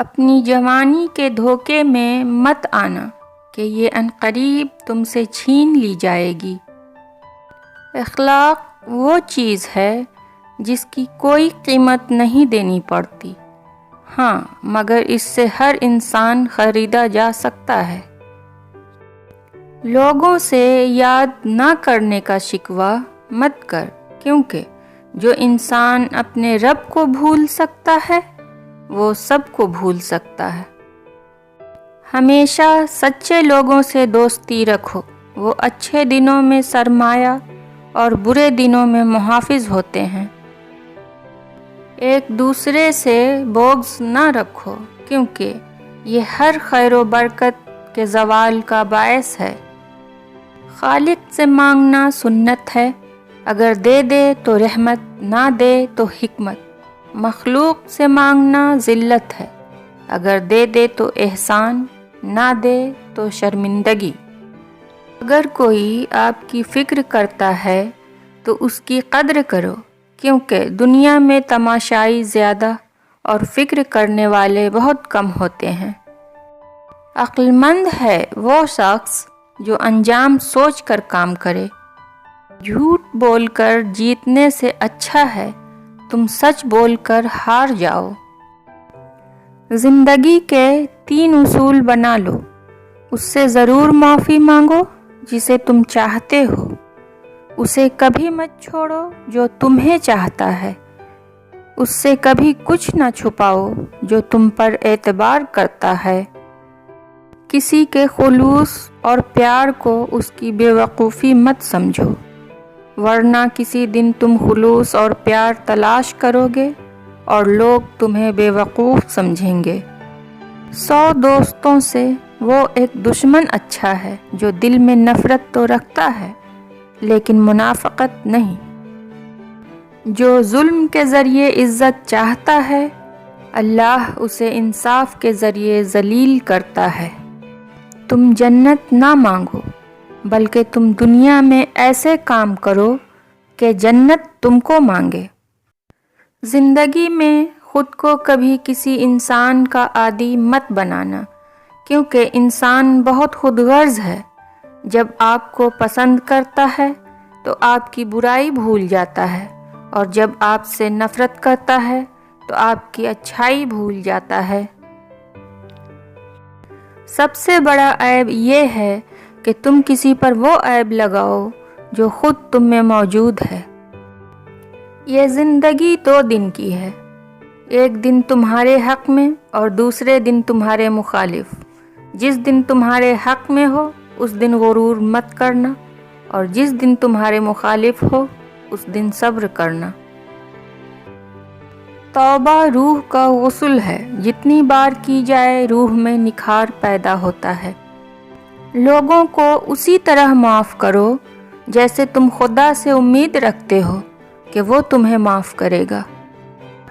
اپنی جوانی کے دھوکے میں مت آنا کہ یہ عنقریب تم سے چھین لی جائے گی۔ اخلاق وہ چیز ہے جس کی کوئی قیمت نہیں دینی پڑتی، ہاں مگر اس سے ہر انسان خریدا جا سکتا ہے۔ لوگوں سے یاد نہ کرنے کا شکوہ مت کر، کیونکہ جو انسان اپنے رب کو بھول سکتا ہے وہ سب کو بھول سکتا ہے۔ ہمیشہ سچے لوگوں سے دوستی رکھو، وہ اچھے دنوں میں سرمایہ اور برے دنوں میں محافظ ہوتے ہیں۔ ایک دوسرے سے بغض نہ رکھو، کیونکہ یہ ہر خیر و برکت کے زوال کا باعث ہے۔ خالق سے مانگنا سنت ہے، اگر دے دے تو رحمت، نہ دے تو حکمت۔ مخلوق سے مانگنا ذلت ہے، اگر دے دے تو احسان، نہ دے تو شرمندگی۔ اگر کوئی آپ کی فکر کرتا ہے تو اس کی قدر کرو، کیونکہ دنیا میں تماشائی زیادہ اور فکر کرنے والے بہت کم ہوتے ہیں۔ عقل مند ہے وہ شخص جو انجام سوچ کر کام کرے۔ جھوٹ بول کر جیتنے سے اچھا ہے تم سچ بول کر ہار جاؤ۔ زندگی کے 3 اصول بنا لو، اس سے ضرور معافی مانگو جسے تم چاہتے ہو، اسے کبھی مت چھوڑو جو تمہیں چاہتا ہے، اس سے کبھی کچھ نہ چھپاؤ جو تم پر اعتبار کرتا ہے۔ کسی کے خلوص اور پیار کو اس کی بے وقوفی مت سمجھو، ورنہ کسی دن تم خلوص اور پیار تلاش کرو گے اور لوگ تمہیں بے وقوف سمجھیں گے۔ 100 دوستوں سے وہ ایک دشمن اچھا ہے جو دل میں نفرت تو رکھتا ہے لیکن منافقت نہیں۔ جو ظلم کے ذریعے عزت چاہتا ہے، اللہ اسے انصاف کے ذریعے ذلیل کرتا ہے۔ تم جنت نہ مانگو، بلکہ تم دنیا میں ایسے کام کرو کہ جنت تم کو مانگے۔ زندگی میں خود کو کبھی کسی انسان کا عادی مت بنانا، کیونکہ انسان بہت خود غرض ہے۔ جب آپ کو پسند کرتا ہے تو آپ کی برائی بھول جاتا ہے، اور جب آپ سے نفرت کرتا ہے تو آپ کی اچھائی بھول جاتا ہے۔ سب سے بڑا عیب یہ ہے کہ تم کسی پر وہ عیب لگاؤ جو خود تم میں موجود ہے۔ یہ زندگی 2 دن کی ہے، ایک دن تمہارے حق میں اور دوسرے دن تمہارے مخالف۔ جس دن تمہارے حق میں ہو اس دن غرور مت کرنا، اور جس دن تمہارے مخالف ہو اس دن صبر کرنا۔ توبہ روح کا غسل ہے، جتنی بار کی جائے روح میں نکھار پیدا ہوتا ہے۔ لوگوں کو اسی طرح معاف کرو جیسے تم خدا سے امید رکھتے ہو کہ وہ تمہیں معاف کرے گا۔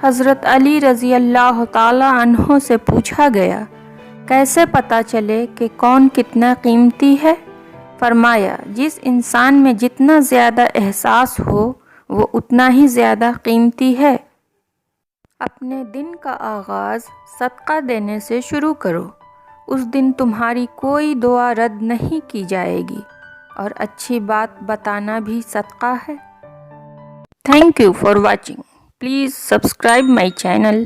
حضرت علی رضی اللہ تعالی عنہ سے پوچھا گیا، کیسے پتہ چلے کہ کون کتنا قیمتی ہے؟ فرمایا، جس انسان میں جتنا زیادہ احساس ہو وہ اتنا ہی زیادہ قیمتی ہے۔ اپنے دن کا آغاز صدقہ دینے سے شروع کرو، اس دن تمہاری کوئی دعا رد نہیں کی جائے گی، اور اچھی بات بتانا بھی صدقہ ہے۔ Thank you for watching. Please subscribe my channel.